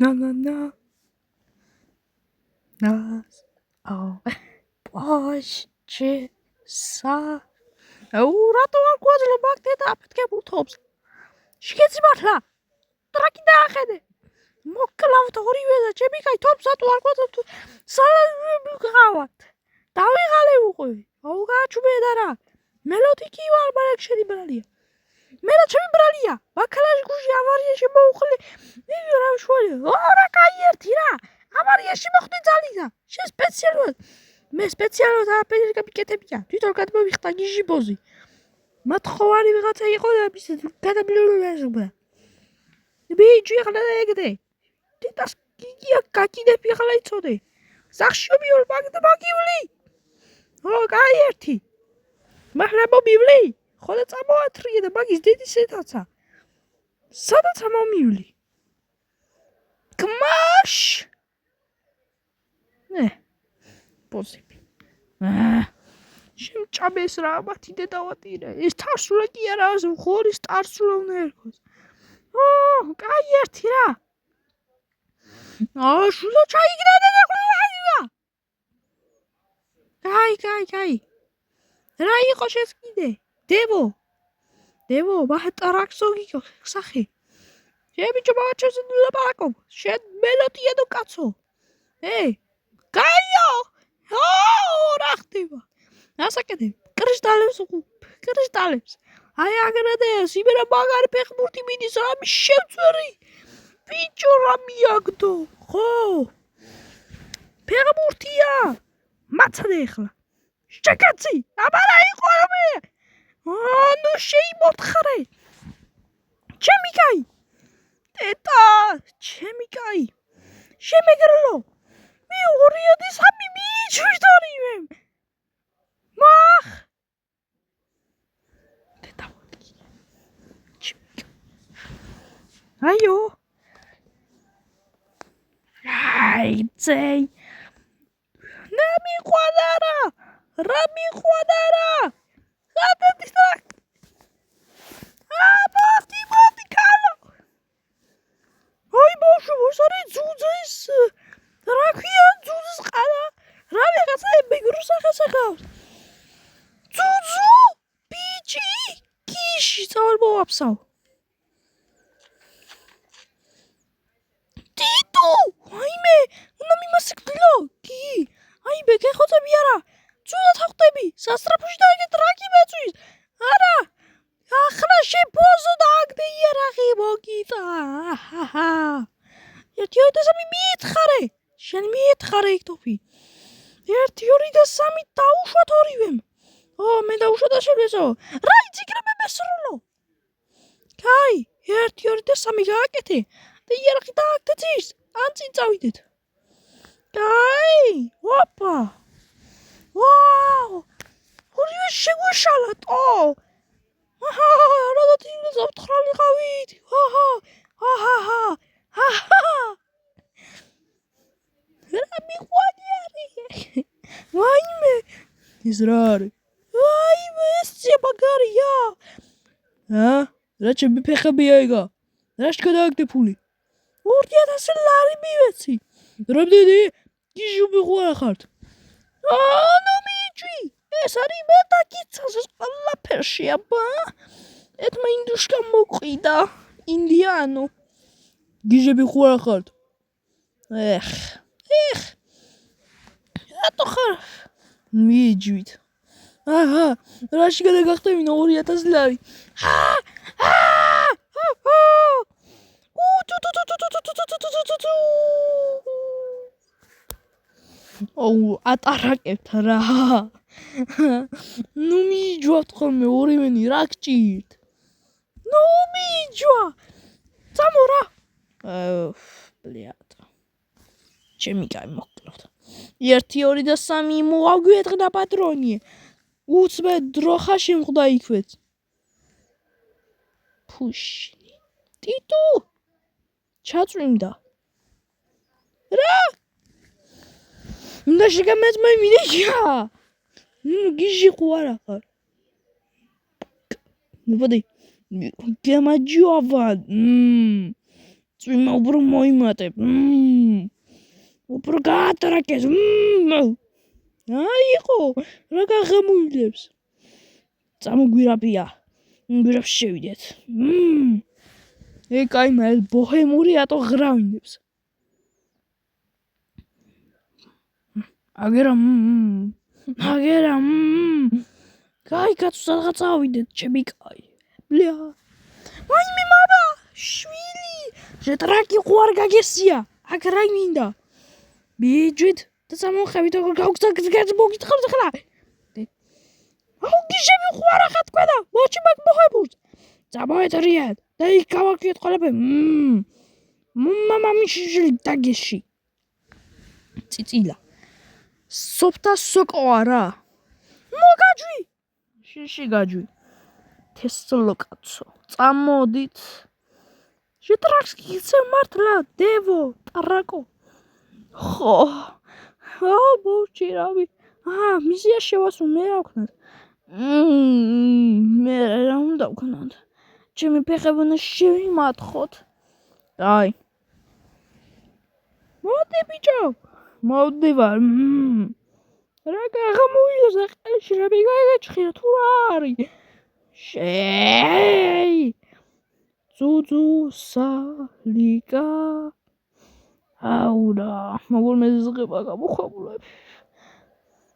Na na na. Nas. Oh. Poșce sa. Urată ar coazele bacte da petke butops. Șkeți marla. Traki da khede. Moklav tori veza chemi kai tops atu ar coazele sala bukhavat. Davi gale uqovi. Auga chube dara. Melodiki var barek shedi bralia. Mera chemi bralia. Bakalash gushi avariyeshi moukhle. Miram shvoli. Ora kai erti ra. Avariyeshi mokhdi zalida. She specialot. მე სპეციალურად არაფერი გამიკეთებია. თვითონ გადმოვიხდა გიჟიბოზი. მათხოვარი ვიღაცა იყო და ის გადაბლურებია. ბიჭი ახლა ეგდე. თითას გიგია გაკიდები ახლა იცოდე. სახშობი ორ მაგდმაგივლი. ო, კაი ერთი. მართლა მომივლი. ხოლე წამოათრიე და მაგის დიდი სეთაცა. სადაც მომივლი. კმაშ. ნე. პოზები. შემჭამეს რა მათი დედავატირე. ეს თარსულა კი არა, ხორის თარსულა უნდა ერქოს. ო, კაი ერთი რა. შულა ჩაიგდა და დაყვა. კაი. რა იყო შეს კიდე? დებო, ბაჰტარაქსო გიქო სახე. შებიჭო ბაჩოს ლაპარაკო. შენ მელოდია და კაცო. კაიო. რა ხდება? ასაკეთე კრისტალებს. აი აგრადე სიმერა მაგარი ფეხბურთი მიდის რა შევწერი. ბიჭო რა მიაგდო? ხო. ფეხბურთია. მაცადე ახლა. შეკაცი, აბარა იყო მე. ნუ შეიმოთხრე. ჩემი კაი. ტეტა, ჩემი კაი. შემეგრლო. მე 2003 მიჩვიდორიმ. მახ. ტეტა. აიო. აი, რა მიყვადარა. გადადის რა. მოდი კალო. ой, ბოშო, ვოსარი ძუძის. რა ქვია ძუძის ყადა? რა ვიღაცა მეგრუს ახალს ახავს. ძუძუ, ბიჭი, კიში წავალ მოვაფსავ. ტიტუ, აიმე, უნდა მიმასკბილო, კი. აიმე, გეხოცები არა. ძუდად ხხვდები, სასტრაფოში და ეგეთ რა კი მეწვის. არა. ახლა შეფოზო და აგდე იარაღი მოგიტა. ერთი ორი და სამი მიეთხარე. შენ მიეთხარე ექტოფი. 1 2 და 3 დაუშვათ ორივემ. მე დაუშვა და შევეცო. რა იციგრებე მესრულო. კაი, 1 2 და 3 გააკეთე. და იარაღი დააგდეთ. ან წინ წავიდეთ. კაი, ოპა. ვაუ! ორივე შეგვეშალატო. რა დათინდა ზაფთრალი ყავით. რა მიყვანიარი. ვაიმე. ის რა არის? ვაიმე, ეს ცებაგარია. რა ჩემი ფეხებია ეგა? რაში გადააგდე ფული? 2000 ლარი მივეცი. რამდენი? გიჟუბი ხوارა ხართ. ნუ მიჭი. ეს არის მეტაკიცას ეს ყველაფერში აბა. ეთმა ინდუშკა მოყიდა. ინდიანო. გიჟები ხوارა ხართ. რატო ხარ? მიჯვით. რაში გადაგახტევინა 2000 ლარი. ატარაკებთ რა. ნუ მიჯვათ ხოლმე ორივენი რა გჭირთ. ნუ მიჯვა. წამორა. ბლიატ. ჩემი კაი მოკლავთ. 1 2 და 3 მოაგვიეთყდა პატრონი. უცბე დროხა შემხდა იქვეც. ფუშინი. ტიტუ. ჩაწვიმდა. რა? უნდა შეგამეწმე მინეშია. გიჟი ხوارა ხარ. მოდი. გემაჯოვა. წვიმა უფრო მოიმატებ. უფრო გაატრაკეს. აიყო, რა გაღამულებს. წამოგვირაბია. გვირაბს შევიდეთ. კაიმა ეს ბოჰემური ატო ღრავინებს. აგერა კაი კაცო სადღაც ავიდეთ ჩემი კაი. ბლია. ვაიმე მამა, შვილი. შეტრაკი ხო არ გაგესია. აქ რა მინდა? ბიჯით და სამოხევით როგორ გავგზავნეთ მოგითხართ ხლა. აუ გიჟები ხო არა ხარ თქვა და მოჩი მაგ მოხებულს. წამოეტრიათ და იქ გავაკეთეთ ყველაფერი. მამამიში დაგეში. წიწილა. სოფთა სოკო არა. მოგაჯვი. შიში გაჯვი. თესლო კაცო. წამოდით. შეტრაკს გიცე მართლა დევო ტრაკო. ხო. ბოჭირავი. მიზია შევასრულ მე რა ვქნათ. მე რა უნდა ვქნათ? ჩემი ფეხებონა შევიმატხოთ. აი. მოდი ბიჭო. მოვდივარ. რა გაღამოილებს ახალში რა მიგაიჩხირა თუ რა არის? შეი. ძუძუ სალიკა. აურა, მოგულ მეზღება გამოხაბულები.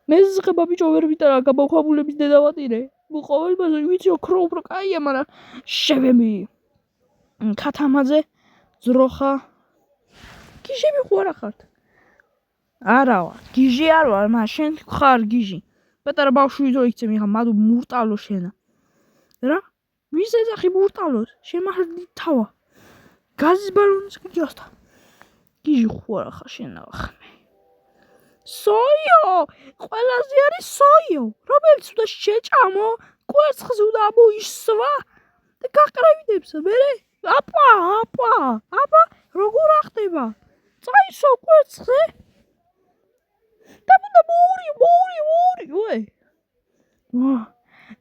მეზღება ბიჭო ვერ ვიტარა გამოხაბულების დედავატირე. მოყოველბაზე ვიცი ოქრო უფრო კაია, მაგრამ შევემი. ქათამაძე, ძროხა. გიჟები ხო არა ხართ? არა ვარ, გიჟი არ ვარ, მაგრამ შენ ხარ გიჟი. პატარა ბავშვი რო იქცე მიხა მადუ მურტალო შენა. რა? ვის ეძახი მურტალოს? შემარდი თავა. გაზის ბალონის გიოსთა. გიჟი ხო არა ხარ შენ ახმე. სოიო! ყველაზე არის სოიო, რომელიც უნდა შეჭამო, კვერცხს უნდა მოისვა და გაყრევინებს მერე. აპა, როგორ ახდება? წაისო კვერცხზე. და უნდა მოური.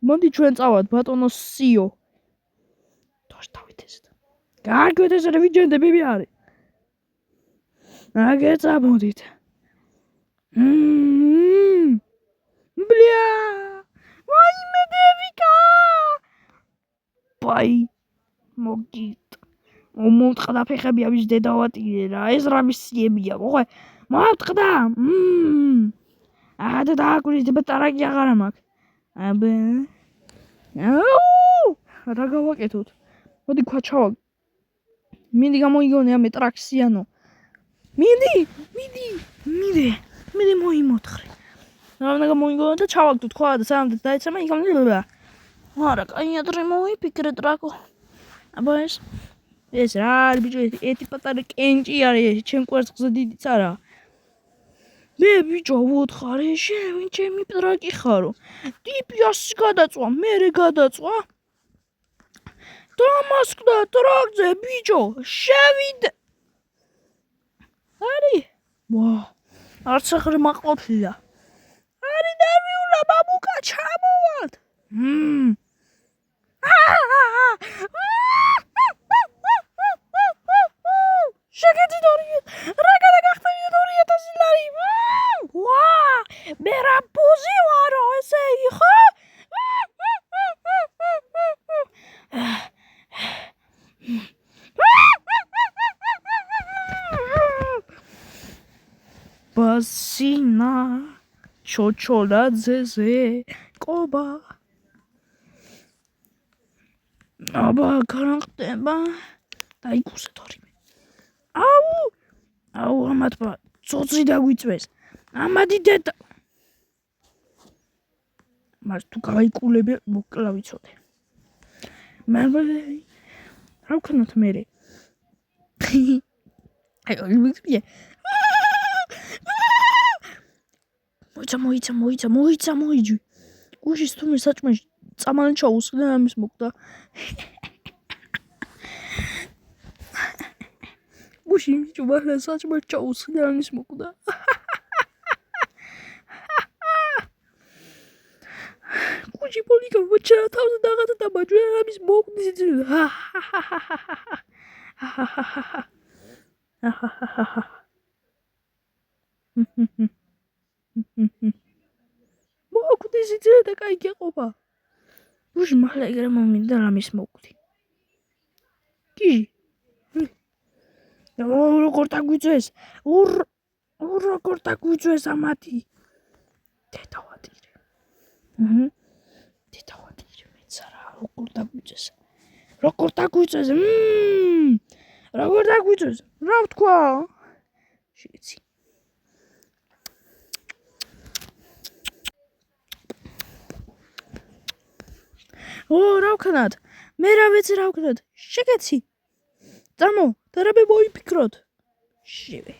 მოდი ჩვენ წავად ბატონო სიო. დაშტავით ეს. გააგვეთ ეს ვიჯენდები არის. აგე წამოდით. ბლია. ვაიმე დევიკა. ბაი. მოგით. მომწყდა ფეხები ამის დედავატირე რა. ეს რა მისიებია, ხო? მომწყდა. და დააკვირდით ბატარაკი აღარა მაქვს. აბა. რა გავაკეთოთ? მოდი ქვაჩავ. მინდი გამოიგონე ამ ტრაქსიანო. მინდი მოიმოთხრე. რა უნდა გამოიგონო და ჩავაგდოთ ხო და სანამ დაეცემა იქ არა, კაი ადრე მოიფიქრე ტრაკო. აბა ეს რა არის ბიჭო, ეთი პატარა კენჭი არის, ჩემ კვერცხზე დიდიც არა. მე ბიჭო ვუთხარი, შენ ვინ ჩემი ტრაკი ხარო? ტიპი ასე გადაწვა, მერე გადაწვა. დამასკდა ტრაკზე ბიჭო, შევიდე. არის? არც ახრი მაყოფილა. არის ნერვიულა მამუკა ჩამოვალთ. შეგეძით 2 რა გადაგახტევით 2000 ლარი. მე რა ბუზი ვარო ესე იყო? ბასინა ჩოჩოლაძეზე კობა. აბა განხდება დაიკუსეთ 2. აუ ამათმა ცოცხი დაგვიწვეს. ამადი დედა. მას თუ გაიკულებ მოკლა ვიცოდე. მე რა ვქნათ მერე? აი ვიქცია. მოიჯი. გუშის თუმე საჭმეში წამალენ ჩაუსხდა ამის მოკდა. გუში ჯუბა საჭმეში ჩაუსხდა ამის მოკდა. გუში პოლიკა ვაჭა თავზე დაღადა და მაჯვე ამის მოკდის. აჰაჰაჰა. მოკვდი სიცილე და კაი გეყოფა. უშ მართლა ეგრე მომინდა რამის მოკვდი. კი. როგორ დაგვიწეს? როგორ დაგვიწეს ამათი? დედავადირე. დედავადირე მეცარა როგორ დაგვიწეს? როგორ დაგვიწეს? როგორ დაგვიწეს? რა ვთქვა? შეგეცი. რა ვქნათ? მე რა ვიცი რა ვქნათ? შეგეცი. წამო, და რა მოიფიქროთ? შევე.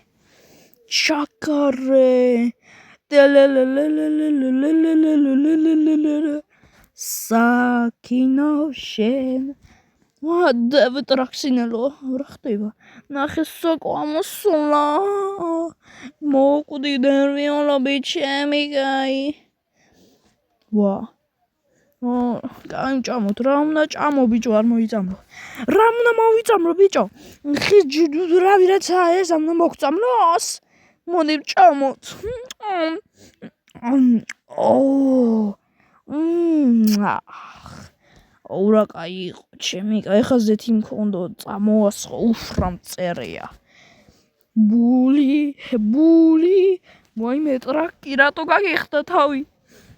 ჩაკარე. საკინო შენ. დავით რახსინელო, რა ხდება? ნახე სოკო ამოსულა. მოკვდი ნერვიულობი ჩემი კაი. გამჭამოთ, რა უნდა ჭამო ბიჭო, არ მოიწამლო. რა უნდა მოვიწამლო ბიჭო? რავი რაცა ეს უნდა მოგწამლოს? მოდი ვჭამოთ. რა კაი იყო ჩემი, ეხა ზეთი მქონდო, წამოასხო, უშრა მწერია. ბული, ვაიმე ტრაკი რატო გაგიხდა თავი?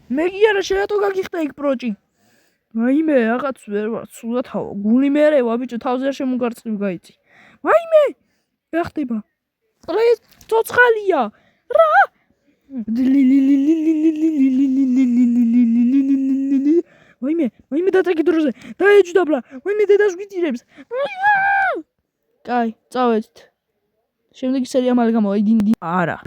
მე კი არა შენ რატო გაგიხდა იქ პროჭი? ვაიმე რაღაც ვერ ვარ, სულა თავო. გული მერევა ბიჭო, თავზე არ შემოგარწივ გაიცი. ვაიმე! რა ხდება? რა ეს ცოცხალია? რა? ვაიმე დაწაკი დროზე. დაეჯდაბლა. ვაიმე დედას გვიტირებს. კაი, წავედით. შემდეგი სერია მალე გამოვა. არა.